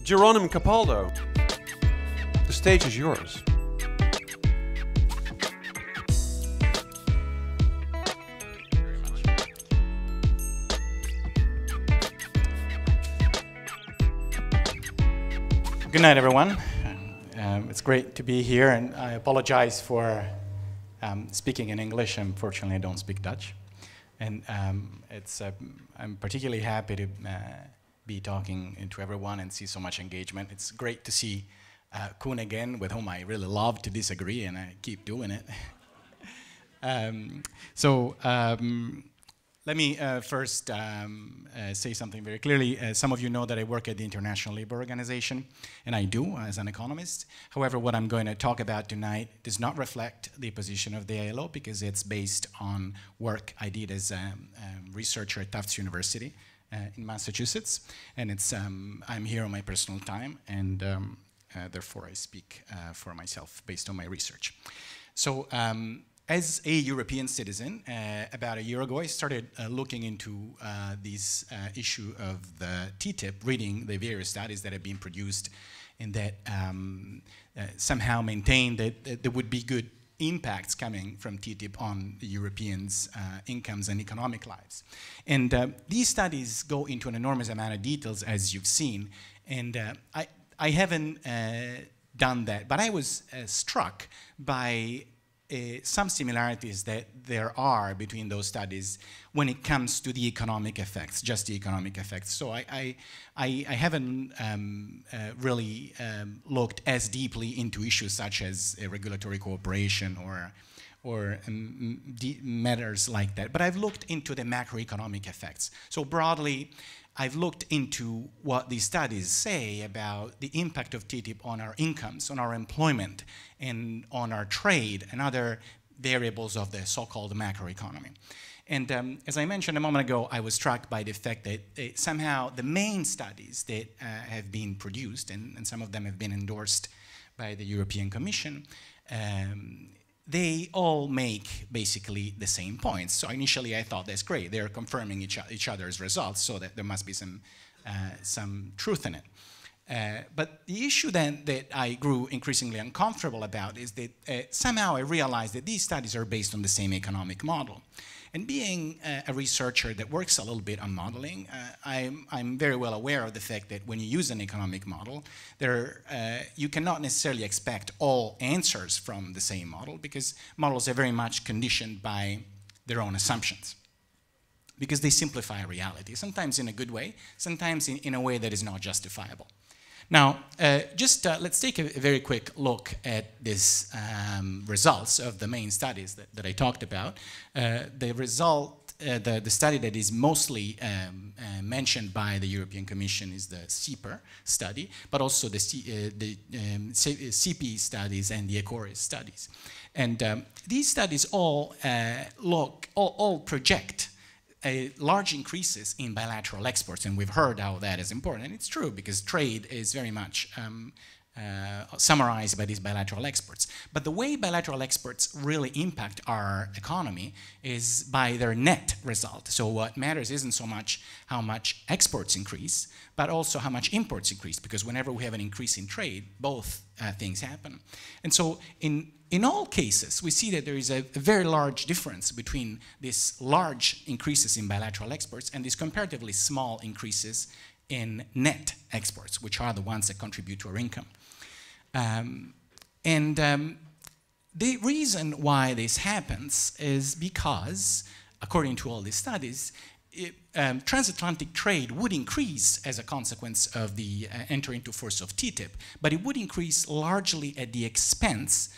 Geronimo Capaldo, the stage is yours. Good night, everyone. It's great to be here, and I apologize for speaking in English. Unfortunately, I don't speak Dutch. And I'm particularly happy to be talking to everyone and see so much engagement. It's great to see Koen again, with whom I really love to disagree, and I keep doing it. Let me first say something very clearly. Some of you know that I work at the International Labour Organization, and I do as an economist. However, what I'm going to talk about tonight does not reflect the position of the ILO, because it's based on work I did as a researcher at Tufts University in Massachusetts. And I'm here on my personal time, and therefore I speak for myself based on my research. So, as a European citizen, about a year ago, I started looking into this issue of the TTIP, reading the various studies that have been produced and that somehow maintain that there would be good impacts coming from TTIP on the Europeans' incomes and economic lives. And these studies go into an enormous amount of details, as you've seen, and I haven't done that, but I was struck by some similarities that there are between those studies when it comes to the economic effects, just the economic effects. So I haven't really looked as deeply into issues such as regulatory cooperation or matters like that, but I've looked into the macroeconomic effects. So broadly, I've looked into what these studies say about the impact of TTIP on our incomes, on our employment, and on our trade and other variables of the so-called macroeconomy. And as I mentioned a moment ago, I was struck by the fact that somehow the main studies that have been produced, and some of them have been endorsed by the European Commission, they all make basically the same points. So initially I thought that's great. They're confirming each other's results, so that there must be some truth in it. But the issue then that I grew increasingly uncomfortable about is that somehow I realized that these studies are based on the same economic model. And being a researcher that works a little bit on modeling, I'm very well aware of the fact that when you use an economic model, you cannot necessarily expect all answers from the same model, because models are very much conditioned by their own assumptions, because they simplify reality, sometimes in a good way, sometimes in a way that is not justifiable. Now, let's take a very quick look at these results of the main studies that I talked about. The study that is mostly mentioned by the European Commission is the CEPR study, but also the CP studies and the ECORIS studies. And these studies all project large increases in bilateral exports, and we've heard how that is important, and it's true, because trade is very much summarized by these bilateral exports. But the way bilateral exports really impact our economy is by their net result. So what matters isn't so much how much exports increase, but also how much imports increase, because whenever we have an increase in trade, both things happen. And so in all cases, we see that there is a very large difference between these large increases in bilateral exports and these comparatively small increases in net exports, which are the ones that contribute to our income. The reason why this happens is because, according to all these studies, transatlantic trade would increase as a consequence of the entry into force of TTIP, but it would increase largely at the expense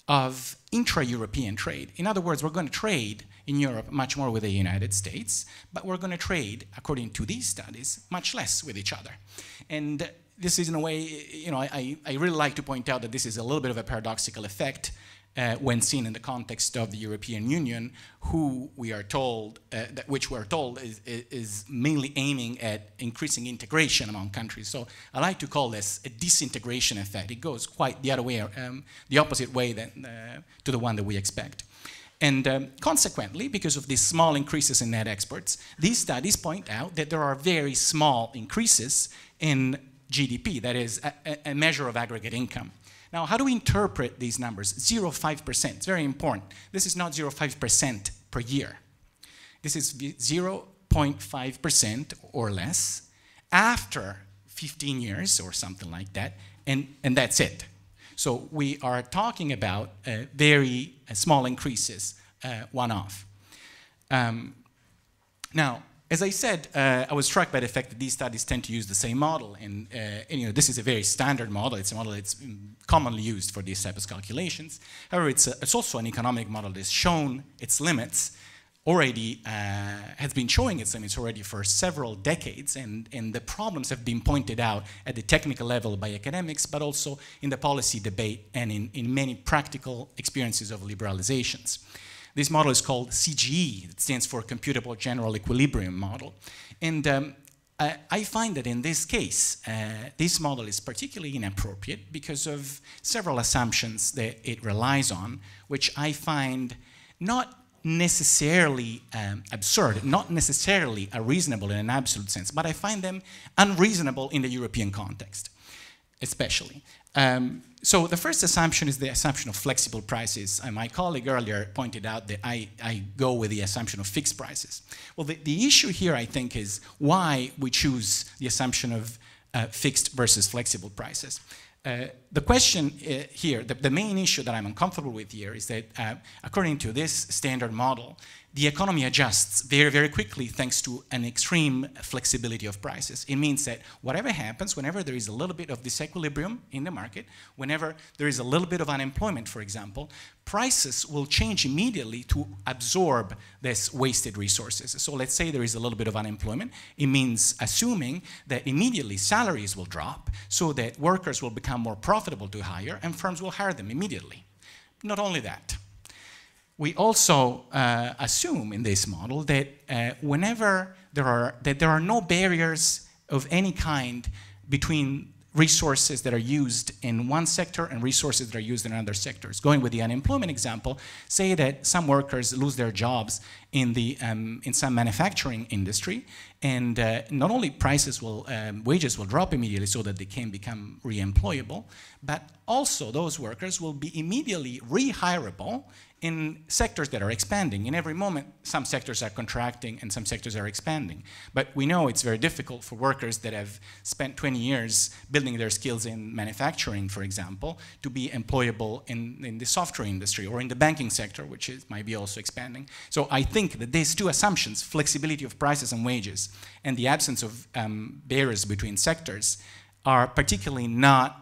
of intra-European trade. In other words, we're going to trade in Europe much more with the United States, but we're going to trade, according to these studies, much less with each other. And this is, in a way, you know, I really like to point out that this is a little bit of a paradoxical effect when seen in the context of the European Union, who we are told, which we're told is mainly aiming at increasing integration among countries. So I like to call this a disintegration effect. It goes quite the other way, the opposite way to the one that we expect. And consequently, because of these small increases in net exports, these studies point out that there are very small increases in GDP, that is a measure of aggregate income. Now, how do we interpret these numbers? 0.5%, it's very important. This is not 0.5% per year. This is 0.5% or less after 15 years or something like that, and that's it. So we are talking about very small increases, one-off. Now, as I said, I was struck by the fact that these studies tend to use the same model, and you know, this is a very standard model. It's a model that's commonly used for these types of calculations. However, it's also an economic model that's shown its limits already, has been showing its limits already for several decades, and the problems have been pointed out at the technical level by academics, but also in the policy debate and in many practical experiences of liberalizations. This model is called CGE. It stands for Computable General Equilibrium Model. And I find that in this case, this model is particularly inappropriate because of several assumptions that it relies on, which I find not necessarily absurd, not necessarily unreasonable in an absolute sense, but I find them unreasonable in the European context, especially. So the first assumption is the assumption of flexible prices. My colleague earlier pointed out that I go with the assumption of fixed prices. Well, the issue here, I think, is why we choose the assumption of fixed versus flexible prices. The question here, the main issue that I'm uncomfortable with here is that according to this standard model, the economy adjusts very, very quickly thanks to an extreme flexibility of prices. It means that whatever happens, whenever there is a little bit of disequilibrium in the market, whenever there is a little bit of unemployment, for example, prices will change immediately to absorb this wasted resources. So let's say there is a little bit of unemployment. It means assuming that immediately salaries will drop so that workers will become more profitable to hire and firms will hire them immediately. Not only that, we also assume in this model that whenever there are no barriers of any kind between resources that are used in one sector and resources that are used in other sectors. Going with the unemployment example, say that some workers lose their jobs in some manufacturing industry, and not only wages will drop immediately so that they can become re-employable, but also those workers will be immediately rehirable in sectors that are expanding. In every moment, some sectors are contracting and some sectors are expanding. But we know it's very difficult for workers that have spent 20 years building their skills in manufacturing, for example, to be employable in the software industry or in the banking sector, which might be also expanding. So I think that these two assumptions, flexibility of prices and wages, and the absence of barriers between sectors, are particularly not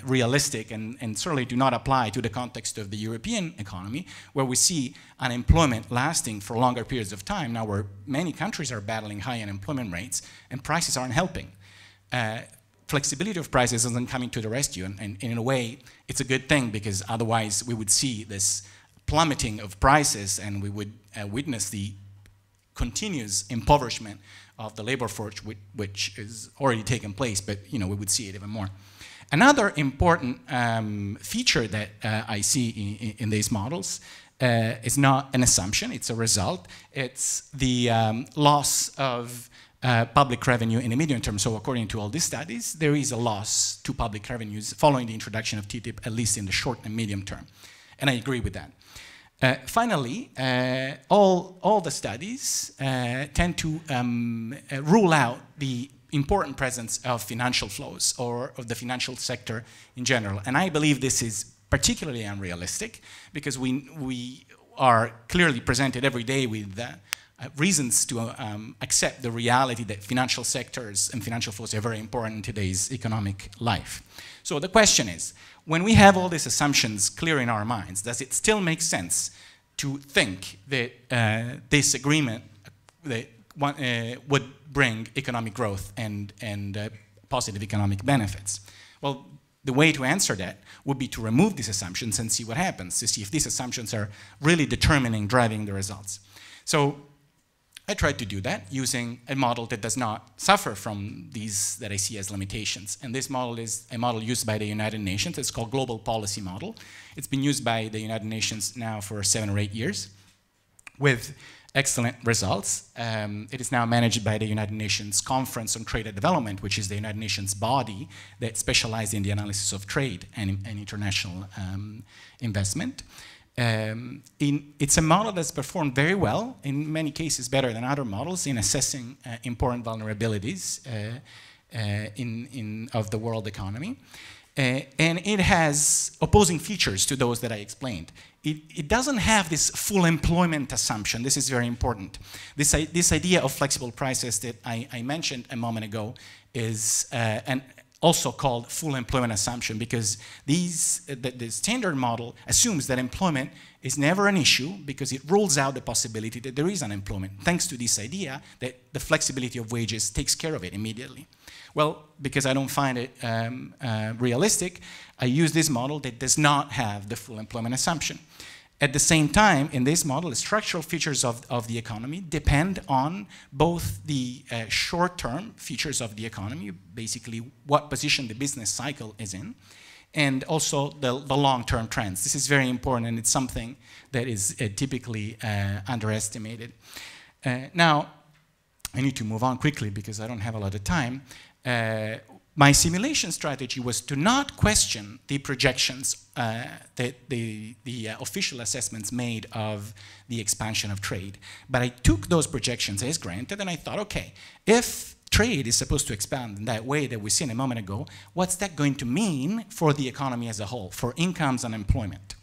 realistic and certainly do not apply to the context of the European economy, where we see unemployment lasting for longer periods of time now, where many countries are battling high unemployment rates and prices aren't helping. Flexibility of prices isn't coming to the rescue, and in a way it's a good thing, because otherwise we would see this plummeting of prices and we would witness the continuous impoverishment of the labor force, which is already taken place, but we would see it even more. Another important feature that I see in these models is not an assumption, it's a result. It's the loss of public revenue in the medium term. So according to all these studies, there is a loss to public revenues following the introduction of TTIP, at least in the short and medium term. And I agree with that. Finally, all the studies tend to rule out the important presence of financial flows or of the financial sector in general. And I believe this is particularly unrealistic, because we are clearly presented every day with reasons to accept the reality that financial sectors and financial flows are very important in today's economic life. So the question is, when we have all these assumptions clear in our minds, does it still make sense to think that this agreement would bring economic growth and positive economic benefits? Well, the way to answer that would be to remove these assumptions and see what happens, to see if these assumptions are really driving the results. So I tried to do that using a model that does not suffer from these that I see as limitations. And this model is a model used by the United Nations. It's called Global Policy Model. It's been used by the United Nations now for 7 or 8 years, with excellent results. It is now managed by the United Nations Conference on Trade and Development, which is the United Nations body that specializes in the analysis of trade and international investment. It's a model that's performed very well, in many cases better than other models, in assessing important vulnerabilities of the world economy. And it has opposing features to those that I explained. It doesn't have this full employment assumption. This is very important. This idea of flexible prices that I mentioned a moment ago is also called full employment assumption, because the standard model assumes that employment is never an issue because it rules out the possibility that there is unemployment, thanks to this idea that the flexibility of wages takes care of it immediately. Well, because I don't find it realistic, I use this model that does not have the full employment assumption. At the same time, in this model, the structural features of the economy depend on both the short-term features of the economy, basically what position the business cycle is in, and also the long-term trends. This is very important, and it's something that is typically underestimated. Now, I need to move on quickly because I don't have a lot of time. My simulation strategy was to not question the projections that the official assessments made of the expansion of trade. But I took those projections as granted, and I thought, okay, if trade is supposed to expand in that way that we seen a moment ago, what's that going to mean for the economy as a whole, for incomes and employment?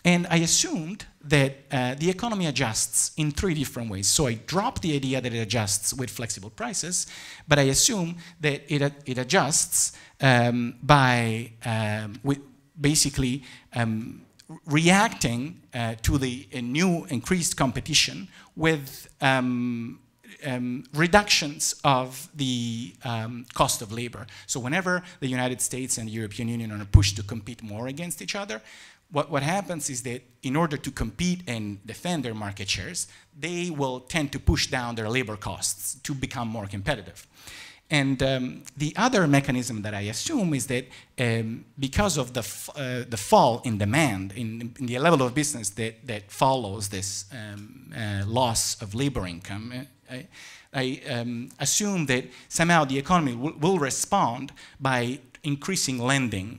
And I assumed that the economy adjusts in 3 different ways. So I dropped the idea that it adjusts with flexible prices, but I assume that it adjusts by basically reacting to the new increased competition with reductions of the cost of labor. So whenever the United States and the European Union are pushed to compete more against each other, what happens is that in order to compete and defend their market shares, they will tend to push down their labor costs to become more competitive. And the other mechanism that I assume is that because of the fall in demand, in the level of business that follows this loss of labor income, I assume that somehow the economy will respond by increasing lending,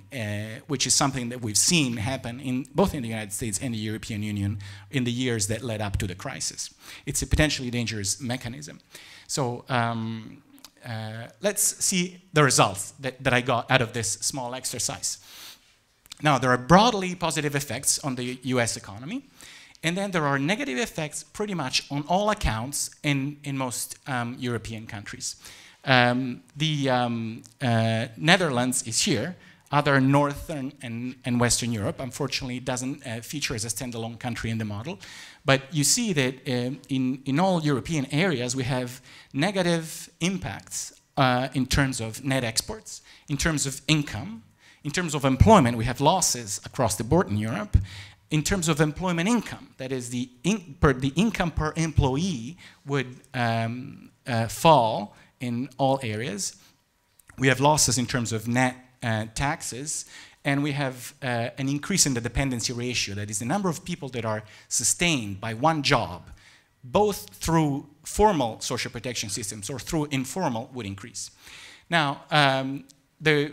which is something that we've seen happen both in the United States and the European Union in the years that led up to the crisis. It's a potentially dangerous mechanism. So let's see the results that I got out of this small exercise. Now, there are broadly positive effects on the US economy, and then there are negative effects pretty much on all accounts in most European countries. The Netherlands is here, other Northern and Western Europe. Unfortunately, it doesn't feature as a standalone country in the model. But you see that in all European areas, we have negative impacts in terms of net exports, in terms of income, in terms of employment. We have losses across the board in Europe. In terms of employment income, that is the income per employee would fall in all areas. We have losses in terms of net taxes, and we have an increase in the dependency ratio, that is the number of people that are sustained by one job, both through formal social protection systems or through informal, would increase. Now, the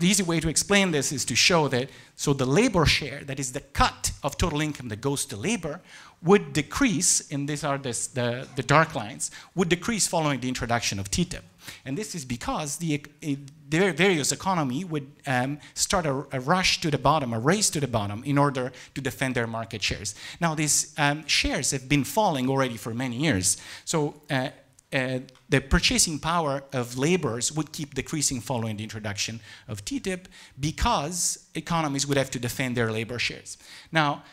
easy way to explain this is to show that, so the labor share, that is the cut of total income that goes to labor, would decrease, and these are the dark lines, would decrease following the introduction of TTIP. And this is because the various economy would start a rush to the bottom, a race to the bottom, in order to defend their market shares. Now, these shares have been falling already for many years. So the purchasing power of laborers would keep decreasing following the introduction of TTIP because economies would have to defend their labor shares. Now,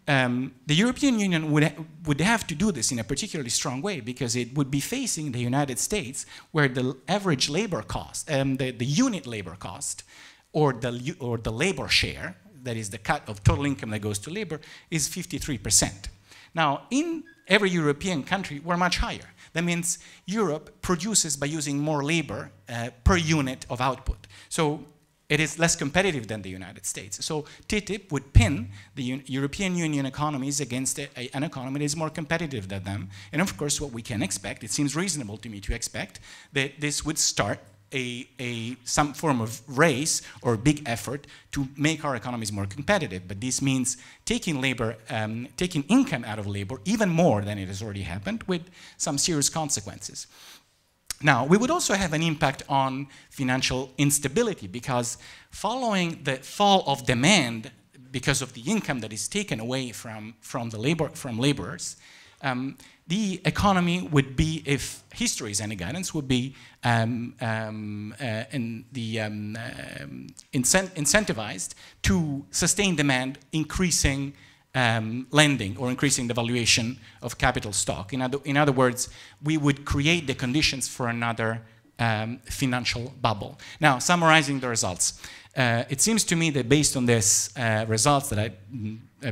the European Union would have to do this in a particularly strong way because it would be facing the United States, where the average labor cost, the unit labor cost, or the labor share, that is the cut of total income that goes to labor, is 53%. Now, in every European country, we're much higher. That means Europe produces by using more labor per unit of output. So it is less competitive than the United States. So TTIP would pin the European Union economies against an economy that is more competitive than them. And of course, what we can expect, it seems reasonable to me to expect, that this would start some form of race or big effort to make our economies more competitive. But this means taking labor, taking income out of labor even more than it has already happened, with some serious consequences. Now, we would also have an impact on financial instability, because following the fall of demand because of the income that is taken away from laborers, the economy would be, if history is any guidance, would be incentivized to sustain demand, increasing lending or increasing the valuation of capital stock. In other words, we would create the conditions for another financial bubble. Now, summarizing the results, it seems to me that based on these results that I'd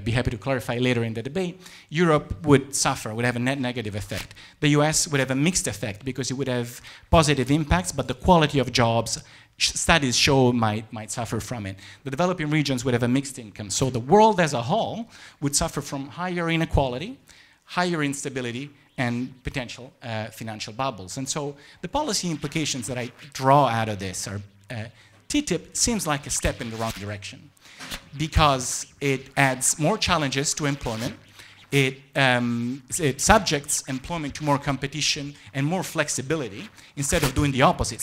be happy to clarify later in the debate, Europe would suffer, would have a net negative effect. The US would have a mixed effect because it would have positive impacts, but the quality of jobs, studies show, might suffer from it. The developing regions would have a mixed income. So the world as a whole would suffer from higher inequality, higher instability, and potential financial bubbles. And so the policy implications that I draw out of this are, TTIP seems like a step in the wrong direction, because it adds more challenges to employment. It subjects employment to more competition and more flexibility, instead of doing the opposite,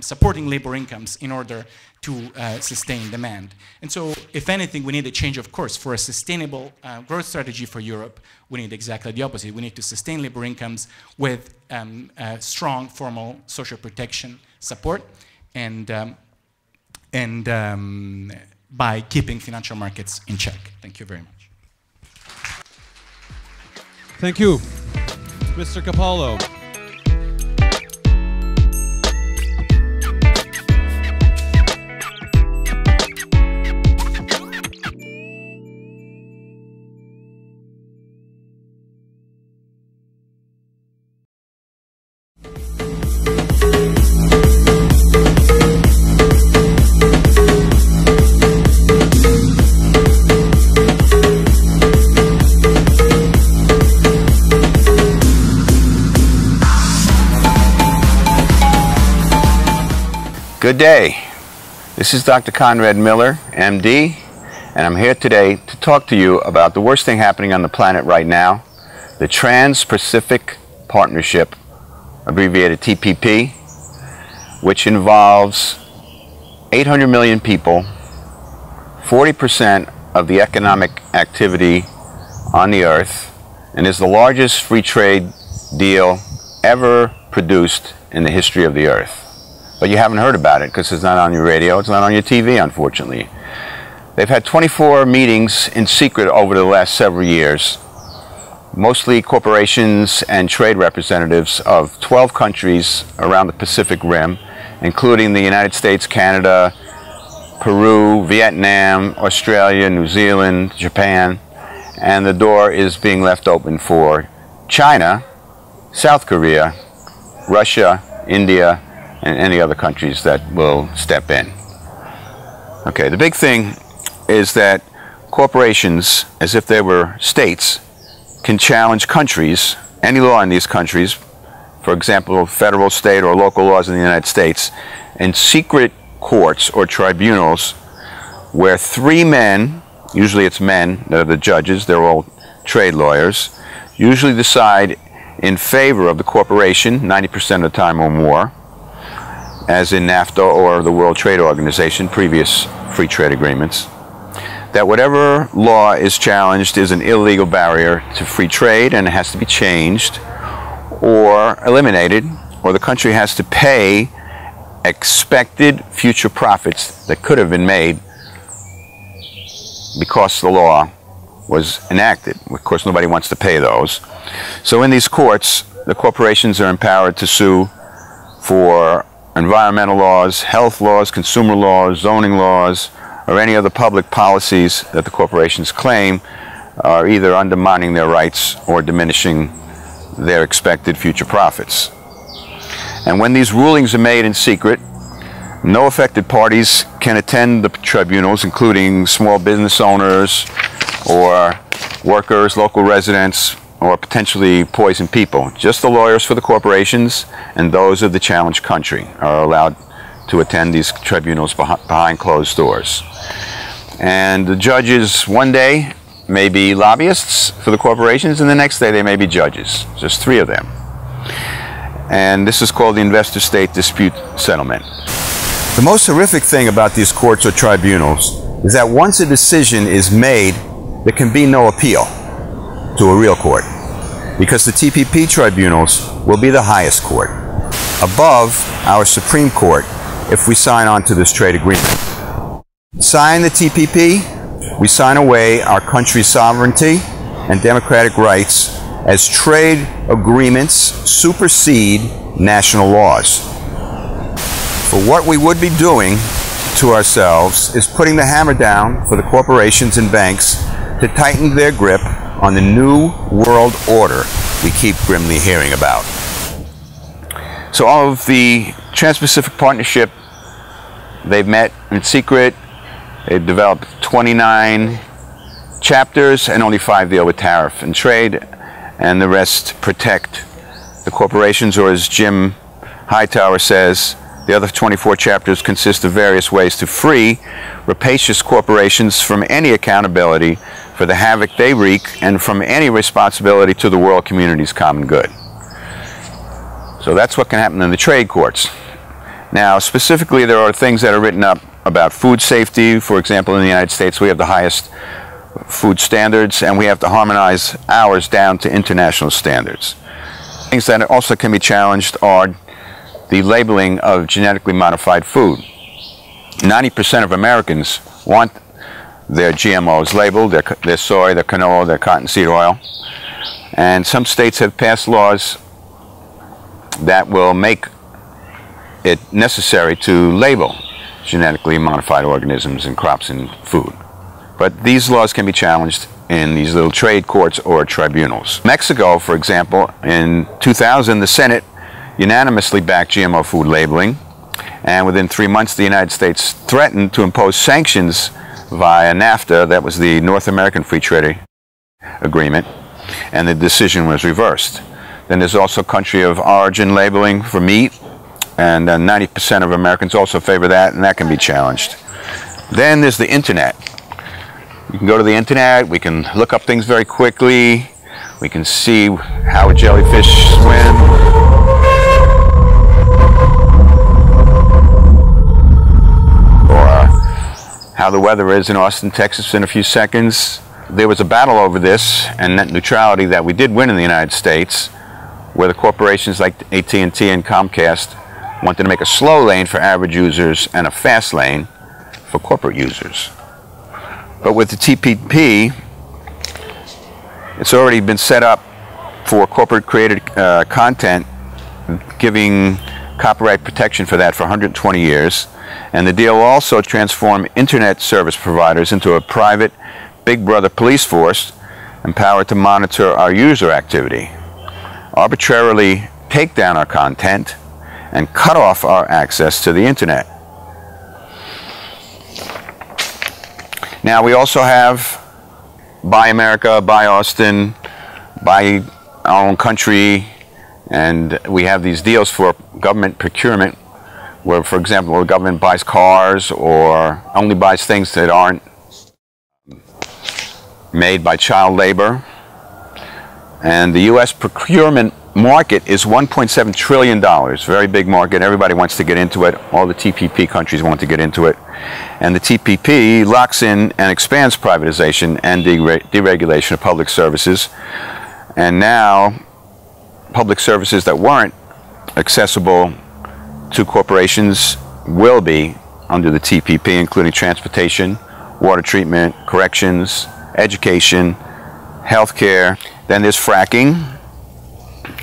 supporting labor incomes in order to sustain demand. And so, if anything, we need a change of course. For a sustainable growth strategy for Europe, we need exactly the opposite. We need to sustain labor incomes with strong formal social protection support, and by keeping financial markets in check. Thank you very much. Thank you, Mr. Capallo. Good day. This is Dr. Conrad Miller, MD, and I'm here today to talk to you about the worst thing happening on the planet right now, the Trans-Pacific Partnership, abbreviated TPP, which involves 800 million people, 40% of the economic activity on the earth, and is the largest free trade deal ever produced in the history of the earth. But you haven't heard about it because it's not on your radio, it's not on your TV, unfortunately. They've had 24 meetings in secret over the last several years, mostly corporations and trade representatives of 12 countries around the Pacific Rim, including the United States, Canada, Peru, Vietnam, Australia, New Zealand, Japan, and the door is being left open for China, South Korea, Russia, India, and any other countries that will step in. Okay, the big thing is that corporations, as if they were states, can challenge countries, any law in these countries, for example, federal, state, or local laws in the United States, in secret courts or tribunals where 3 men, usually it's men that are the judges, they're all trade lawyers, usually decide in favor of the corporation 90% of the time or more, as in NAFTA or the World Trade Organization, previous free trade agreements, that whatever law is challenged is an illegal barrier to free trade and it has to be changed or eliminated, or the country has to pay expected future profits that could have been made because the law was enacted. Of course, nobody wants to pay those. So in these courts, the corporations are empowered to sue for environmental laws, health laws, consumer laws, zoning laws, or any other public policies that the corporations claim are either undermining their rights or diminishing their expected future profits. And when these rulings are made in secret, No affected parties can attend the tribunals, including small business owners or workers, local residents, or potentially poisoned people. Just the lawyers for the corporations and those of the challenged country are allowed to attend these tribunals behind closed doors. And the judges one day may be lobbyists for the corporations, and the next day they may be judges. Just 3 of them. And this is called the investor-state dispute settlement. The most horrific thing about these courts or tribunals is that once a decision is made, there can be no appeal to a real court, because the TPP tribunals will be the highest court, above our Supreme Court, if we sign on to this trade agreement. Sign the TPP, we sign away our country's sovereignty and democratic rights as trade agreements supersede national laws. For what we would be doing to ourselves is putting the hammer down for the corporations and banks to tighten their grip on the new world order we keep grimly hearing about. So all of the Trans-Pacific Partnership, they've met in secret. They've developed 29 chapters, and only 5 deal with tariff and trade, and the rest protect the corporations, or as Jim Hightower says, the other 24 chapters consist of various ways to free rapacious corporations from any accountability for the havoc they wreak and from any responsibility to the world community's common good. So that's what can happen in the trade courts. Now, specifically, there are things that are written up about food safety. For example, in the United States, we have the highest food standards, and we have to harmonize ours down to international standards. Things that also can be challenged are the labeling of genetically modified food. 90% of Americans want their GMOs labeled, their soy, their canola, their cottonseed oil. And some states have passed laws that will make it necessary to label genetically modified organisms in crops and food. But these laws can be challenged in these little trade courts or tribunals. Mexico, for example, in 2000, the Senate unanimously backed GMO food labeling, and within 3 months the United States threatened to impose sanctions via NAFTA, that was the North American Free Trade Agreement, and the decision was reversed. Then there's also country of origin labeling for meat, and 90% of Americans also favor that, and that can be challenged. Then there's the internet. You can go to the internet, we can look up things very quickly, we can see how a jellyfish swims, or how the weather is in Austin, Texas in a few seconds. There was a battle over this and net neutrality that we did win in the United States, where the corporations like AT&T and Comcast wanted to make a slow lane for average users and a fast lane for corporate users. But with the TPP, it's already been set up for corporate created content, giving copyright protection for that for 120 years. And the deal will also transform internet service providers into a private Big Brother police force empowered to monitor our user activity, arbitrarily take down our content, and cut off our access to the internet. Now, we also have Buy America, Buy Austin, Buy Our Own Country, and we have these deals for government procurement where, for example, the government buys cars or only buys things that aren't made by child labor. And the U.S. procurement market is $1.7 trillion, very big market. Everybody wants to get into it. All the TPP countries want to get into it. And the TPP locks in and expands privatization and deregulation of public services. And now, public services that weren't accessible to corporations will be under the TPP, including transportation, water treatment, corrections, education, healthcare. Then there's fracking,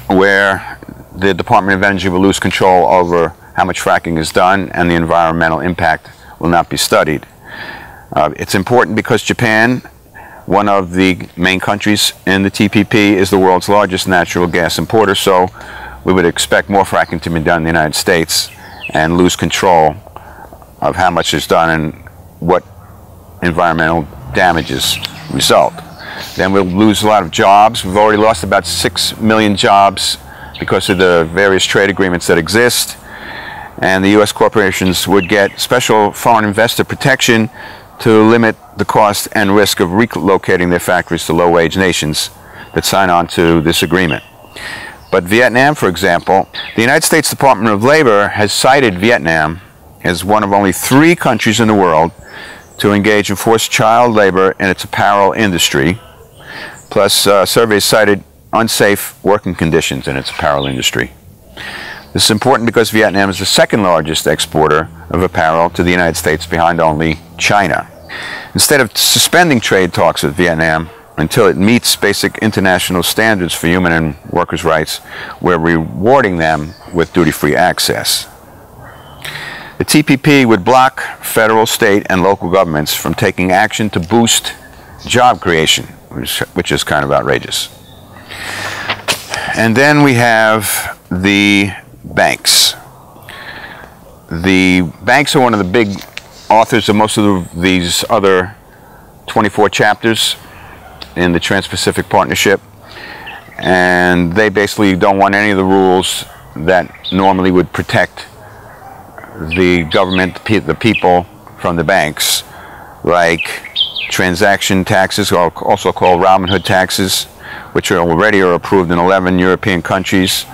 where the Department of Energy will lose control over how much fracking is done, and the environmental impact will not be studied. It's important because Japan, one of the main countries in the TPP, is the world's largest natural gas importer, so we would expect more fracking to be done in the United States and lose control of how much is done and what environmental damages result. Then we'll lose a lot of jobs. We've already lost about 6 million jobs because of the various trade agreements that exist. And the U.S. corporations would get special foreign investor protection to limit the cost and risk of relocating their factories to low-wage nations that sign on to this agreement. But Vietnam, for example, the United States Department of Labor has cited Vietnam as one of only 3 countries in the world to engage in forced child labor in its apparel industry. Plus, surveys cited unsafe working conditions in its apparel industry. This is important because Vietnam is the second largest exporter of apparel to the United States, behind only China. Instead of suspending trade talks with Vietnam until it meets basic international standards for human and workers' rights, we're rewarding them with duty-free access. The TPP would block federal, state, and local governments from taking action to boost job creation, which is kind of outrageous. And then we have the banks. The banks are one of the big authors of most of these other 24 chapters in the Trans-Pacific Partnership, and they basically don't want any of the rules that normally would protect the government, the people, from the banks, like transaction taxes, or also called Robin Hood taxes, which are already approved in 11 European countries.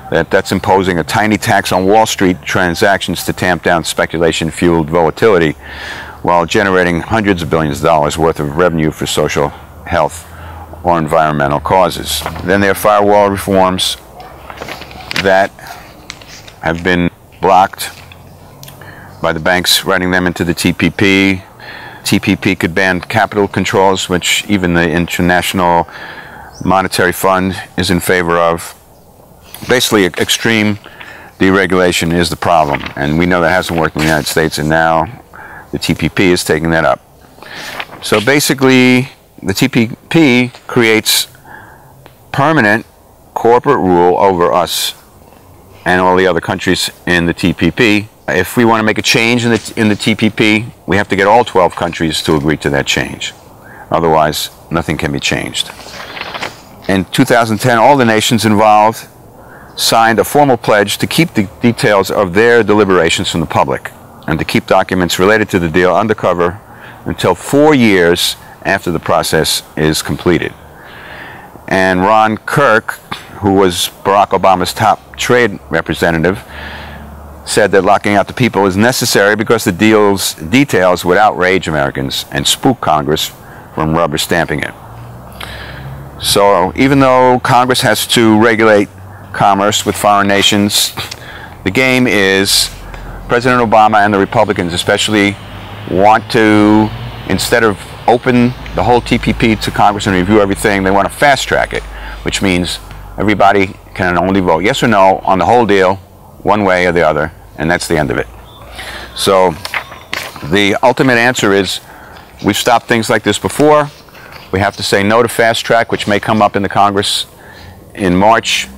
That's imposing a tiny tax on Wall Street transactions to tamp down speculation-fueled volatility, while generating hundreds of billions of dollars worth of revenue for social, health, or environmental causes. Then there are firewall reforms that have been blocked by the banks writing them into the TPP. TPP could ban capital controls, which even the International Monetary Fund is in favor of. Basically, extreme deregulation is the problem, and we know that hasn't worked in the United States, and now the TPP is taking that up. So basically, the TPP creates permanent corporate rule over us and all the other countries in the TPP. If we want to make a change in the TPP, we have to get all 12 countries to agree to that change. Otherwise, nothing can be changed. In 2010, all the nations involved signed a formal pledge to keep the details of their deliberations from the public and to keep documents related to the deal undercover until 4 years after the process is completed. And Ron Kirk, who was Barack Obama's top trade representative, said that locking out the people is necessary because the deal's details would outrage Americans and spook Congress from rubber stamping it. So even though Congress has to regulate commerce with foreign nations, the game is President Obama and the Republicans especially want to, instead of open the whole TPP to Congress and review everything, they want to fast track it, which means everybody can only vote yes or no on the whole deal, one way or the other, and that's the end of it. So the ultimate answer is, we've stopped things like this before. We have to say no to fast track, which may come up in the Congress in March.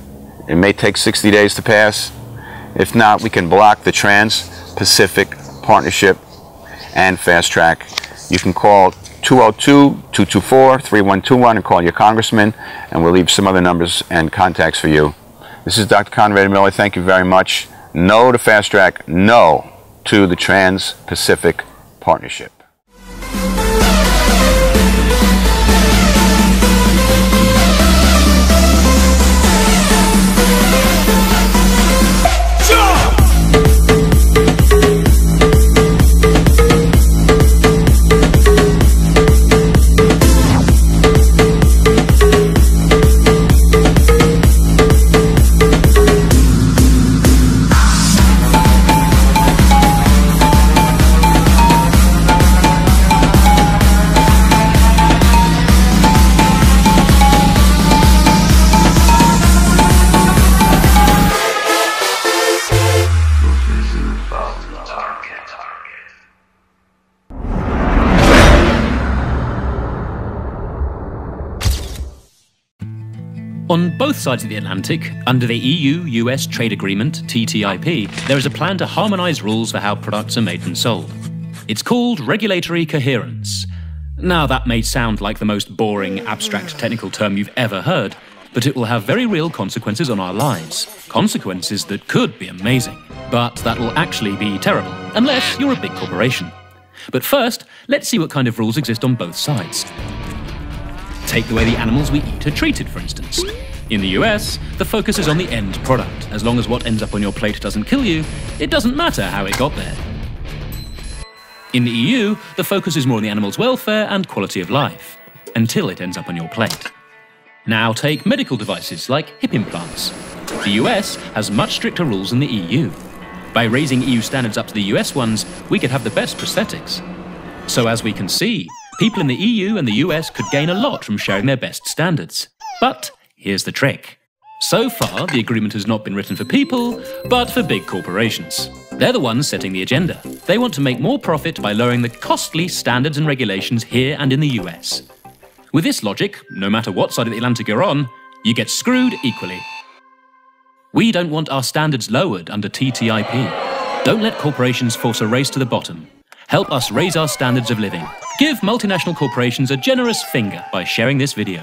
It may take 60 days to pass. If not, we can block the Trans-Pacific Partnership and fast track. You can call 202-224-3121 and call your congressman, and we'll leave some other numbers and contacts for you. This is Dr. Conrad Miller. Thank you very much. No to fast track, no to the Trans-Pacific Partnership. On both sides of the Atlantic, under the EU-US trade agreement, TTIP, there is a plan to harmonise rules for how products are made and sold. It's called regulatory coherence. Now, that may sound like the most boring, abstract technical term you've ever heard, but it will have very real consequences on our lives. Consequences that could be amazing, but that will actually be terrible, unless you're a big corporation. But first, let's see what kind of rules exist on both sides. Take the way the animals we eat are treated, for instance. In the US, the focus is on the end product. As long as what ends up on your plate doesn't kill you, it doesn't matter how it got there. In the EU, the focus is more on the animal's welfare and quality of life, until it ends up on your plate. Now take medical devices like hip implants. The US has much stricter rules than the EU. By raising EU standards up to the US ones, we could have the best prosthetics. So as we can see, people in the EU and the US could gain a lot from sharing their best standards. But here's the trick. So far, the agreement has not been written for people, but for big corporations. They're the ones setting the agenda. They want to make more profit by lowering the costly standards and regulations here and in the US. With this logic, no matter what side of the Atlantic you're on, you get screwed equally. We don't want our standards lowered under TTIP. Don't let corporations force a race to the bottom. Help us raise our standards of living. Give multinational corporations a generous finger by sharing this video.